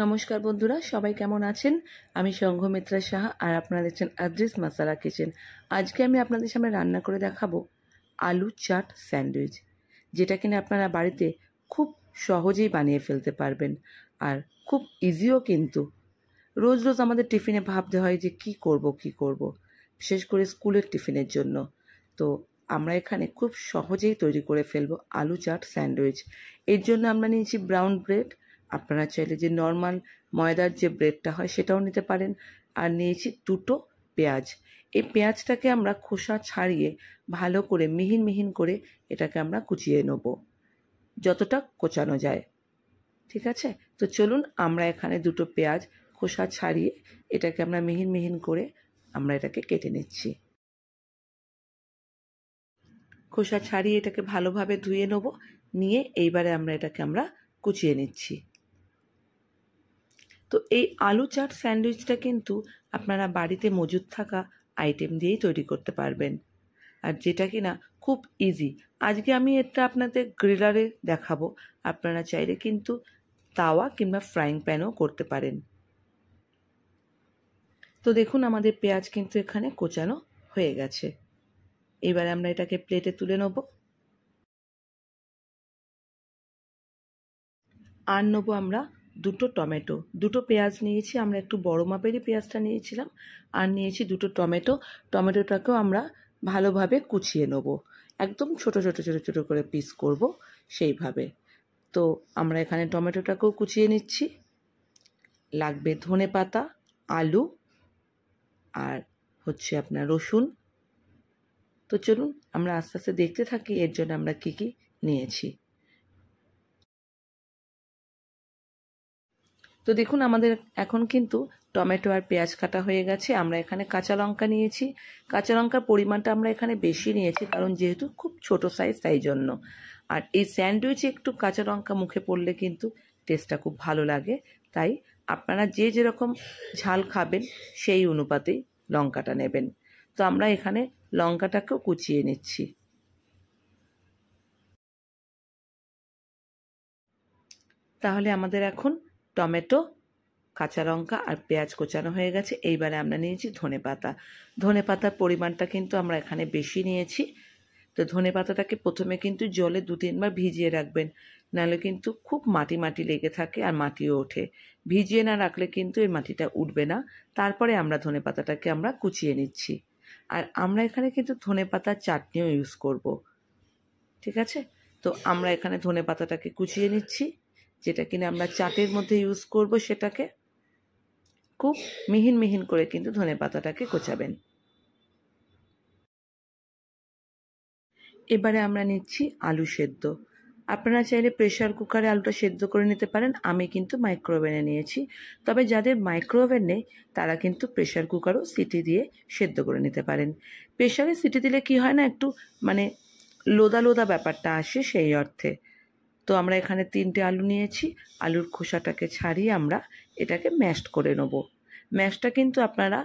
নমস্কার বন্ধুরা, সবাই কেমন আছেন? আমি সংঘমিত্রা সাহা আর আপনারা দেখছেন আদ্রিস মাসালা কিচেন। আজকে আমি আপনাদের সামনে রান্না করে দেখাবো আলু চাট স্যান্ডউইচ, যেটা কিনা আপনারা বাড়িতে খুব সহজেই বানিয়ে ফেলতে পারবেন আর খুব ইজিও। কিন্তু রোজ রোজ আমাদের টিফিনে ভাবতে হয় যে কি করব, বিশেষ করে স্কুলের টিফিনের জন্য। তো আমরা এখানে খুব সহজেই তৈরি করে ফেলবো আলু চাট স্যান্ডউইচ। এর জন্য আমরা নিয়েছি ব্রাউন ব্রেড। আপনারা চাইলে যে নর্মাল ময়দার যে ব্রেডটা হয় সেটাও নিতে পারেন। আর নিয়েছি দুটো পেঁয়াজ। এই পেঁয়াজটাকে আমরা খোসা ছাড়িয়ে ভালো করে মিহিন মিহিন করে এটাকে আমরা কুচিয়ে নেব, যতটা কোচানো যায়। ঠিক আছে, তো চলুন আমরা এখানে দুটো পেঁয়াজ খোসা ছাড়িয়ে এটাকে আমরা মিহিন মিহিন করে আমরা এটাকে কেটে নিচ্ছি। খোসা ছাড়িয়ে এটাকে ভালোভাবে ধুয়ে নেব, নিয়ে এইবারে এটাকে আমরা কুচিয়ে নিচ্ছি। তো এই আলু চাট স্যান্ডউইচটা কিন্তু আপনারা বাড়িতে মজুদ থাকা আইটেম দিয়েই তৈরি করতে পারবেন, আর যেটা কিনা খুব ইজি। আজকে আমি এটা আপনাদের গ্রিলারে দেখাবো, আপনারা চাইলে কিন্তু তাওয়া কিংবা ফ্রাইং প্যানও করতে পারেন। তো দেখুন আমাদের পেঁয়াজ কিন্তু এখানে কোচানো হয়ে গেছে। এবারে আমরা এটাকে প্লেটে তুলে নেব। আর নেবো আমরা দুটো টমেটো। দুটো পেঁয়াজ নিয়েছি, আমরা একটু বড় মাপেরই পেঁয়াজটা নিয়েছিলাম। আর নিয়েছি দুটো টমেটো। টমেটোটাকেও আমরা ভালোভাবে কুচিয়ে নেব, একদম ছোট ছোট ছোট ছোট করে পিস করব সেইভাবে। তো আমরা এখানে টমেটোটাকেও কুচিয়ে নিচ্ছি। লাগবে ধনেপাতা, আলু আর হচ্ছে আপনার রসুন। তো চলুন আমরা আস্তে আস্তে দেখতে থাকি এর জন্য আমরা কী কী নিয়েছি। তো দেখুন আমাদের এখন কিন্তু টমেটো আর পেঁয়াজ কাটা হয়ে গেছে। আমরা এখানে কাঁচা লঙ্কা নিয়েছি। কাঁচা লঙ্কার পরিমাণটা আমরা এখানে বেশি নিয়েছি, কারণ যেহেতু খুব ছোট সাইজ তাই জন্য। আর এই স্যান্ডউইচে একটু কাঁচা লঙ্কা মুখে পড়লে কিন্তু টেস্টটা খুব ভালো লাগে। তাই আপনারা যে যেরকম ঝাল খাবেন সেই অনুপাতেই লঙ্কাটা নেবেন। তো আমরা এখানে লঙ্কাটাকেও কুচিয়ে নিচ্ছি। তাহলে আমাদের এখন টমেটো, কাঁচা লঙ্কা আর পেঁয়াজ কোচানো হয়ে গেছে। এইবারে আমরা নিয়েছি ধনেপাতা। ধনেপাতার পরিমাণটা কিন্তু আমরা এখানে বেশি নিয়েছি। তো ধনেপাতাটাকে প্রথমে কিন্তু জলে 2-3 বার ভিজিয়ে রাখবেন, নাহলে কিন্তু খুব মাটি মাটি লেগে থাকে আর মাটিও ওঠে। ভিজিয়ে না রাখলে কিন্তু এই মাটিটা উঠবে না। তারপরে আমরা ধনেপাতাটাকে আমরা কুচিয়ে নিচ্ছি। আর আমরা এখানে কিন্তু ধনেপাতার চাটনিও ইউজ করব। ঠিক আছে, তো আমরা এখানে ধনেপাতাটাকে কুচিয়ে নিচ্ছি, যেটা কিনা আমরা চাটের মধ্যে ইউজ করব। সেটাকে খুব মিহিন মিহিন করে কিন্তু ধনেপাতাটাকে কোচাবেন। এবারে আমরা নিচ্ছি আলু সেদ্ধ। আপনারা চাইলে প্রেশার কুকারে আলুটা সেদ্ধ করে নিতে পারেন, আমি কিন্তু মাইক্রোওভেনে নিয়েছি। তবে যাদের মাইক্রোওভেন নেই তারা কিন্তু প্রেশার কুকারও সিটি দিয়ে সেদ্ধ করে নিতে পারেন। প্রেশারে সিটি দিলে কি হয় না, একটু মানে লোদা লোদা ব্যাপারটা আসে সেই অর্থে। তো আমরা এখানে 3টে আলু নিয়েছি। আলুর খোসাটাকে ছাড়িয়ে আমরা এটাকে ম্যাশড করে নেব। ম্যাশটা কিন্তু আপনারা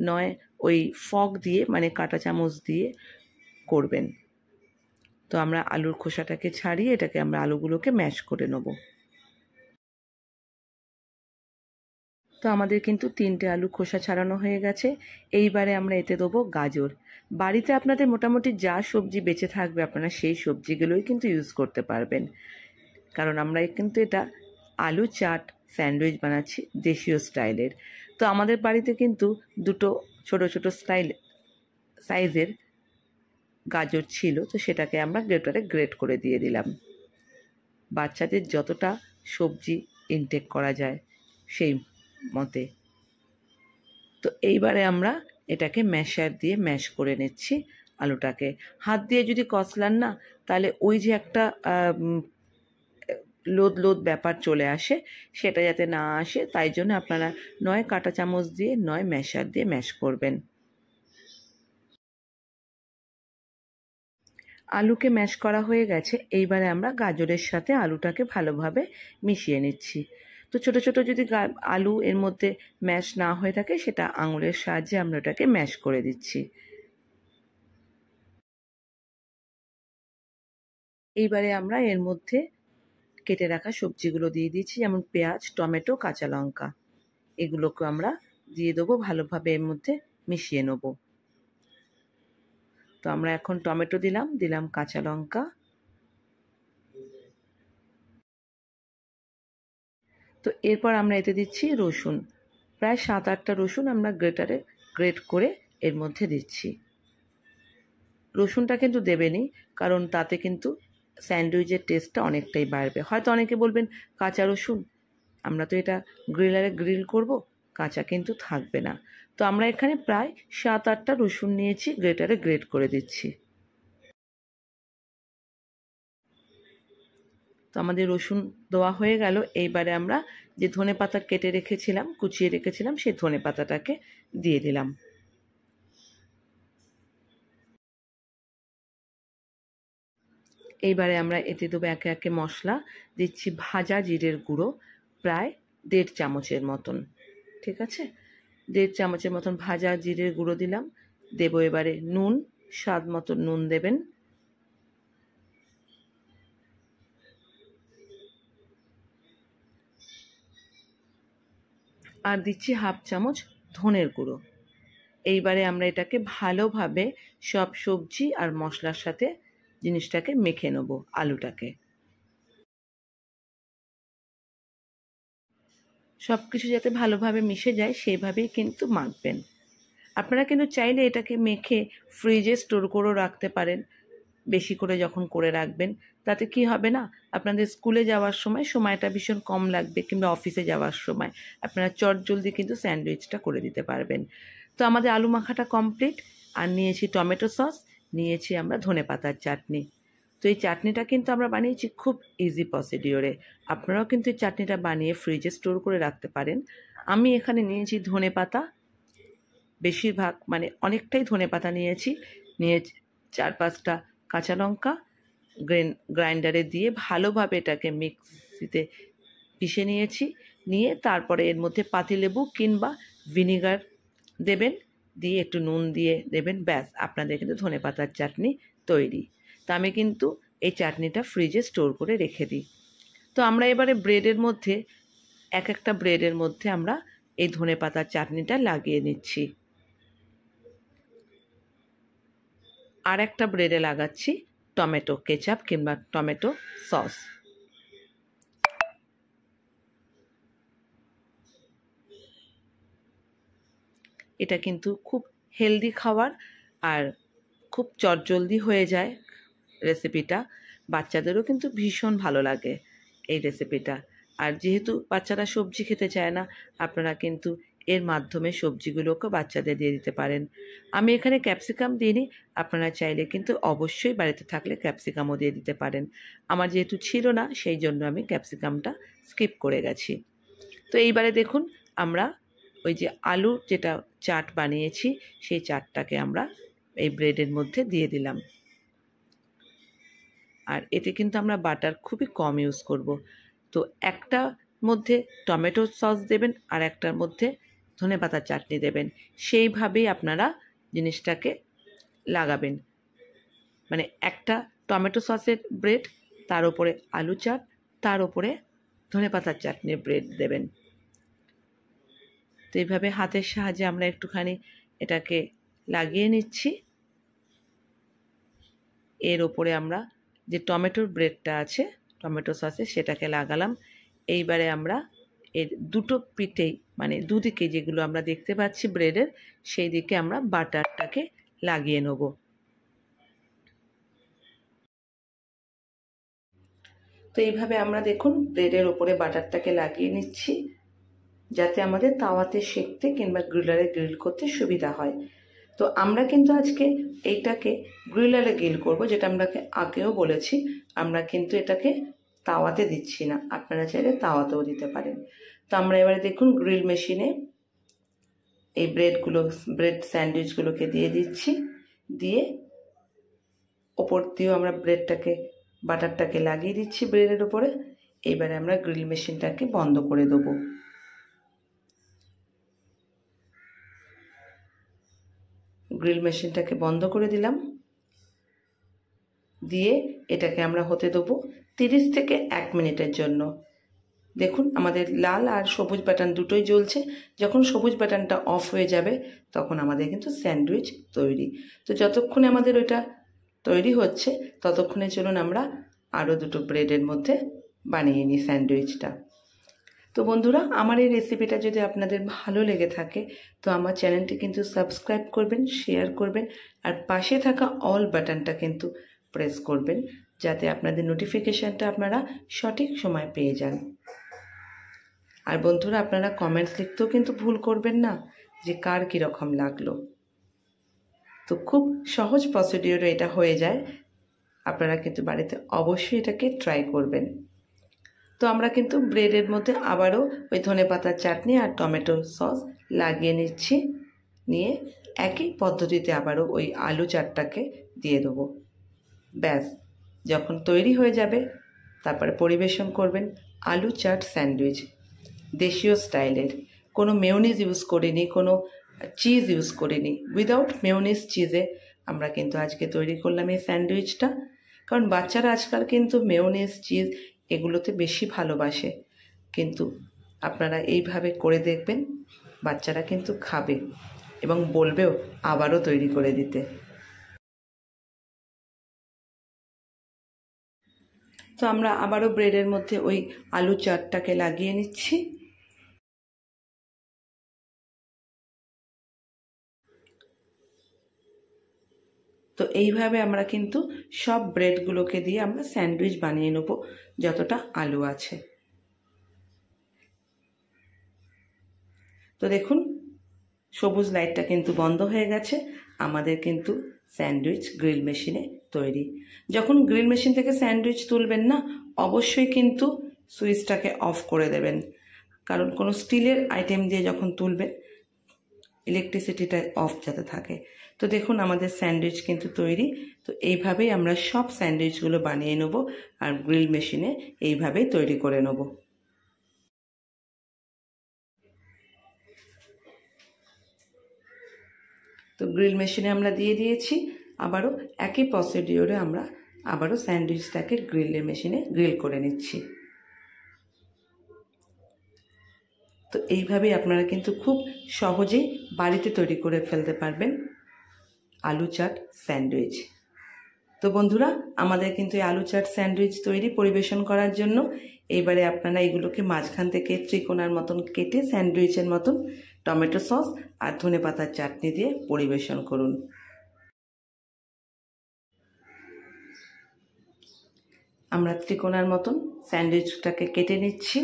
নয় ওই ফক দিয়ে মানে কাঁটা চামচ দিয়ে করবেন। তো আমরা আলুর খোসাটাকে ছাড়িয়ে এটাকে আমরা আলুগুলোকে ম্যাশ করে নেব। তো আমাদের কিন্তু 3টে আলু খোসা ছাড়ানো হয়ে গেছে। এইবারে আমরা এতে দেবো গাজর। বাড়িতে আপনাদের মোটামুটি যা সবজি বেঁচে থাকবে আপনারা সেই সবজিগুলোই কিন্তু ইউজ করতে পারবেন, কারণ আমরা কিন্তু এটা আলু চাট স্যান্ডউইচ বানাচ্ছি দেশীয় স্টাইলের। তো আমাদের বাড়িতে কিন্তু দুটো ছোট ছোট সাইজের গাজর ছিল, তো সেটাকে আমরা গ্রেটারে গ্রেট করে দিয়ে দিলাম। বাচ্চাদের যতটা সবজি ইনটেক করা যায় সেই মতে। তো এইবারে আমরা এটাকে ম্যাশার দিয়ে ম্যাশ করে নিচ্ছি আলুটাকে। হাত দিয়ে যদি কষলান না, তাহলে ওই যে একটা লোদ লোদ ব্যাপার চলে আসে, সেটা যাতে না আসে তাই জন্য আপনারা নয় কাঁটা চামচ দিয়ে নয় ম্যাশার দিয়ে ম্যাশ করবেন। আলুকে ম্যাশ করা হয়ে গেছে। এইবারে আমরা গাজরের সাথে আলুটাকে ভালোভাবে মিশিয়ে নিচ্ছি। তো ছোট ছোট যদি আলু এর মধ্যে ম্যাশ না হয়ে থাকে, সেটা আঙুলের সাহায্যে আমরা ওটাকে ম্যাশ করে দিচ্ছি। এইবারে আমরা এর মধ্যে কেটে রাখা সবজিগুলো দিয়ে দিয়েছি, যেমন পেঁয়াজ, টমেটো, কাঁচা লঙ্কা। এগুলোকে আমরা দিয়ে দেবো, ভালোভাবে এর মধ্যে মিশিয়ে নেব। তো আমরা এখন টমেটো দিলাম কাঁচা লঙ্কা, তো এরপর আমরা এতে দিচ্ছি রসুন। প্রায় 7-8টা রসুন আমরা গ্রেটারে গ্রেট করে এর মধ্যে দিচ্ছি। রসুনটা কিন্তু দেবেনই, কারণ তাতে কিন্তু স্যান্ডউইচের টেস্টটা অনেকটাই বাড়বে। হয়তো অনেকে বলবেন কাঁচা রসুন, আমরা তো এটা গ্রিলারে গ্রিল করব, কাঁচা কিন্তু থাকবে না। তো আমরা এখানে প্রায় 7-8টা রসুন নিয়েছি, গ্রেটারে গ্রেট করে দিচ্ছি। তো আমাদের রসুন দেওয়া হয়ে গেল। এইবারে আমরা যে ধনেপাতা কেটে রেখেছিলাম, কুচিয়ে রেখেছিলাম, সেই ধনেপাতাটাকে দিয়ে দিলাম। এইবারে আমরা এতে দেবো একে একে মশলা। দিচ্ছি ভাজা জিরের গুঁড়ো প্রায় 1.5 চামচের মতন, ঠিক আছে? 1.5 চামচের মতন ভাজা জিরের গুঁড়ো দিলাম। দেবো এবারে নুন, স্বাদ মতন নুন দেবেন। আর দিচ্ছি 1/2 চামচ ধনের গুঁড়ো। এইবারে আমরা এটাকে ভালোভাবে সব সবজি আর মশলার সাথে জিনিসটাকে মেখে নেব, আলুটাকে। সব কিছু যাতে ভালোভাবে মিশে যায় সেইভাবেই কিন্তু মাখবেন। আপনারা কিন্তু চাইলে এটাকে মেখে ফ্রিজে স্টোর করেও রাখতে পারেন, বেশি করে যখন করে রাখবেন। তাতে কি হবে না, আপনাদের স্কুলে যাওয়ার সময় সময়টা ভীষণ কম লাগবে, কিংবা অফিসে যাওয়ার সময় আপনারা চটজলদি কিন্তু স্যান্ডউইচটা করে দিতে পারবেন। তো আমাদের আলু মাখাটা কমপ্লিট। আর নিয়েছি টমেটো সস, নিয়েছি আমরা ধনেপাতার চাটনি। তো এই চাটনিটা কিন্তু আমরা বানিয়েছি খুব ইজি প্রসিডিওরে। আপনারাও কিন্তু এই চাটনিটা বানিয়ে ফ্রিজে স্টোর করে রাখতে পারেন। আমি এখানে নিয়েছি ধনেপাতা, বেশিরভাগ মানে অনেকটাই ধনেপাতা নিয়েছি। 4-5টা কাঁচা লঙ্কা গ্রাইন্ডারে দিয়ে ভালোভাবে এটাকে মিক্সিতে পিষে নিয়েছি। নিয়ে তারপরে এর মধ্যে পাতিলেবু কিংবা ভিনিগার দেবেন, দিয়ে একটু নুন দিয়ে দেবেন, ব্যাস আপনাদের কিন্তু ধনেপাতার চাটনি তৈরি। তা আমি কিন্তু এই চাটনিটা ফ্রিজে স্টোর করে রেখে দিই। তো আমরা এবারে ব্রেডের মধ্যে, এক একটা ব্রেডের মধ্যে আমরা এই ধনেপাতার চাটনিটা লাগিয়ে নিচ্ছি। আর একটা ব্রেডে লাগাচ্ছি টমেটো কেচাপ কিংবা টমেটো সস। এটা কিন্তু খুব হেলদি খাবার, আর খুব চটজলদি হয়ে যায় রেসিপিটা। বাচ্চাদেরও কিন্তু ভীষণ ভালো লাগে এই রেসিপিটা। আর যেহেতু বাচ্চারা সবজি খেতে চায় না, আপনারা কিন্তু এর মাধ্যমে সবজিগুলোকে বাচ্চাদের দিয়ে দিতে পারেন। আমি এখানে ক্যাপসিকাম দিইনি, আপনারা চাইলে কিন্তু অবশ্যই বাড়িতে থাকলে ক্যাপসিকামও দিয়ে দিতে পারেন। আমার যেহেতু ছিল না, সেই জন্য আমি ক্যাপসিকামটা স্কিপ করে গেছি। তো এইবারে দেখুন, আমরা ওই যে আলুর যেটা চাট বানিয়েছি, সেই চাটটাকে আমরা এই ব্রেডের মধ্যে দিয়ে দিলাম। আর এতে কিন্তু আমরা বাটার খুবই কম ইউজ করব। তো একটার মধ্যে টমেটো সস দেবেন, আর একটার মধ্যে ধনেপাতার চাটনি দেবেন। সেইভাবেই আপনারা জিনিসটাকে লাগাবেন। মানে একটা টমেটো সসের ব্রেড, তার উপরে আলু চাট, তার উপরে ধনেপাতার চাটনির ব্রেড দেবেন। তো এইভাবে হাতের সাহায্যে আমরা একটুখানি এটাকে লাগিয়ে নিচ্ছি। এর ওপরে আমরা যে টমেটোর ব্রেডটা আছে টমেটো সসে, সেটাকে লাগালাম। এইবারে আমরা এর দুটো পিঠেই, মানে দুদিকে যেগুলো আমরা দেখতে পাচ্ছি ব্রেডের, সেই দিকে আমরা বাটারটাকে লাগিয়ে নেব। তো এইভাবে আমরা দেখুন ব্রেডের ওপরে বাটারটাকে লাগিয়ে নিচ্ছি, যাতে আমাদের তাওয়াতে সেঁকতে কিংবা গ্রিলারে গ্রিল করতে সুবিধা হয়। তো আমরা কিন্তু আজকে এইটাকে গ্রিলারে গ্রিল করব, যেটা আমরা আগেও বলেছি। আমরা কিন্তু এটাকে তাওয়াতে দিচ্ছি না, আপনারা চাইলে তাওয়াতেও দিতে পারেন। তো আমরা এবারে দেখুন গ্রিল মেশিনে এই ব্রেড স্যান্ডউইচগুলোকে দিয়ে দিচ্ছি। দিয়ে ওপর দিয়েও আমরা বাটারটাকে লাগিয়ে দিচ্ছি ব্রেডের ওপরে। এবারে আমরা গ্রিল মেশিনটাকে বন্ধ করে দেবো। গ্রিল মেশিনটাকে বন্ধ করে দিলাম। দিয়ে এটাকে আমরা হতে দেবো 30 থেকে 1 মিনিটের জন্য। দেখুন আমাদের লাল আর সবুজ বাটন দুটোই জ্বলছে। যখন সবুজ বাটনটা অফ হয়ে যাবে তখন আমাদের কিন্তু স্যান্ডউইচ তৈরি। তো যতক্ষণে আমাদের ওইটা তৈরি হচ্ছে ততক্ষণে চলুন আমরা আরও দুটো ব্রেডের মধ্যে বানিয়ে নিই স্যান্ডউইচটা। তো বন্ধুরা, আমার এই রেসিপিটা যদি আপনাদের ভালো লেগে থাকে তো আমার চ্যানেলটি কিন্তু সাবস্ক্রাইব করবেন, শেয়ার করবেন আর পাশে থাকা অল বাটনটা কিন্তু প্রেস করবেন, যাতে আপনাদের নোটিফিকেশানটা আপনারা সঠিক সময় পেয়ে যান। আর বন্ধুরা, আপনারা কমেন্টস লিখতেও কিন্তু ভুল করবেন না যে কার কীরকম লাগলো। তো খুব সহজ প্রসিডিওরে এটা হয়ে যায়, আপনারা কিন্তু বাড়িতে অবশ্যই এটাকে ট্রাই করবেন। তো আমরা কিন্তু ব্রেডের মধ্যে আবারও ওই ধনেপাতার চাটনি আর টমেটো সস লাগিয়ে নিচ্ছি, নিয়ে একই পদ্ধতিতে আবারও ওই আলু চাটটাকে দিয়ে দেবো। ব্যাস, যখন তৈরি হয়ে যাবে তারপরে পরিবেশন করবেন আলু চাট স্যান্ডউইচ, দেশীয় স্টাইলের। কোনো মেয়োনিজ ইউজ করিনি, কোনো চিজ ইউজ করিনি, উইদাউট মেয়োনিজ চিজে আমরা কিন্তু আজকে তৈরি করলাম এই স্যান্ডউইচটা। কারণ বাচ্চারা আজকাল কিন্তু মেয়োনিজ চিজ এগুলোতে বেশি ভালোবাসে, কিন্তু আপনারা এইভাবে করে দেখবেন, বাচ্চারা কিন্তু খাবে এবং বলবেও আবারও তৈরি করে দিতে। তো আমরা আবারও ব্রেডের মধ্যে ওই আলু চাটটাকে লাগিয়ে নিচ্ছি। তো এইভাবে আমরা কিন্তু সব ব্রেডগুলোকে দিয়ে আমরা স্যান্ডউইচ বানিয়ে নেব যতটা আলু আছে। তো দেখুন সবুজ লাইটটা কিন্তু বন্ধ হয়ে গেছে, আমাদের কিন্তু স্যান্ডউইচ গ্রিল মেশিনে তৈরি। যখন গ্রিল মেশিন থেকে স্যান্ডউইচ তুলবেন না, অবশ্যই কিন্তু সুইচটাকে অফ করে দেবেন, কারণ কোনো স্টিলের আইটেম দিয়ে যখন তুলবেন ইলেকট্রিসিটিটা অফ যাতে থাকে। তো দেখুন আমাদের স্যান্ডউইচ কিন্তু তৈরি। তো এইভাবেই আমরা সব স্যান্ডউইচগুলো বানিয়ে নেব আর গ্রিল মেশিনে এইভাবেই তৈরি করে নেব। তো গ্রিল মেশিনে আমরা দিয়ে দিয়েছি, আবারও একই প্রসিডিওরে আমরা আবারও স্যান্ডউইচটাকে গ্রিলের মেশিনে গ্রিল করে নিচ্ছি। তো এইভাবেই আপনারা কিন্তু খুব সহজেই বাড়িতে তৈরি করে ফেলতে পারবেন আলু চাট স্যান্ডউইচ। তো বন্ধুরা, আমাদের কিন্তু এই আলু চাট স্যান্ডউইচ তৈরি পরিবেশন করার জন্য। এইবারে আপনারা এগুলোকে মাঝখান থেকে ত্রিকোণার মতন কেটে স্যান্ডউইচের মতন টমেটো সস আর ধনেপাতার চাটনি দিয়ে পরিবেশন করুন। আমরা ত্রিকোণার মতন স্যান্ডউইচটাকে কেটে নিচ্ছি।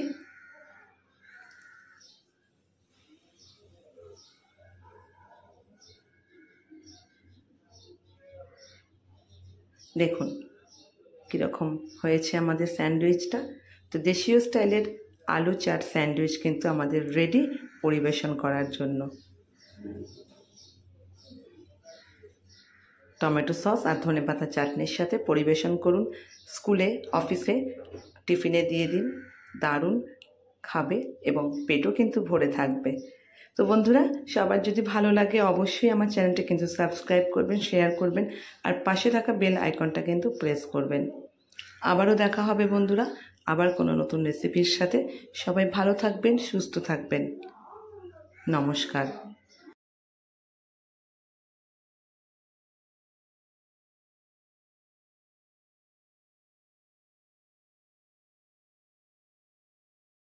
দেখুন কীরকম হয়েছে আমাদের স্যান্ডউইচটা। তো দেশীয় স্টাইলের আলু চাট স্যান্ডউইচ কিন্তু আমাদের রেডি পরিবেশন করার জন্য। টমেটো সস আর ধনেপাতা চাটনির সাথে পরিবেশন করুন, স্কুলে অফিসে টিফিনে দিয়ে দিন, দারুণ খাবে এবং পেটও কিন্তু ভরে থাকবে। তো বন্ধুরা, সবার যদি ভালো লাগে অবশ্যই আমার চ্যানেলটি কিন্তু সাবস্ক্রাইব করবেন, শেয়ার করবেন আর পাশে থাকা বেল আইকনটা কিন্তু প্রেস করবেন। আবারও দেখা হবে বন্ধুরা, আবার কোনো নতুন রেসিপির সাথে। সবাই ভালো থাকবেন, সুস্থ থাকবেন। নমস্কার।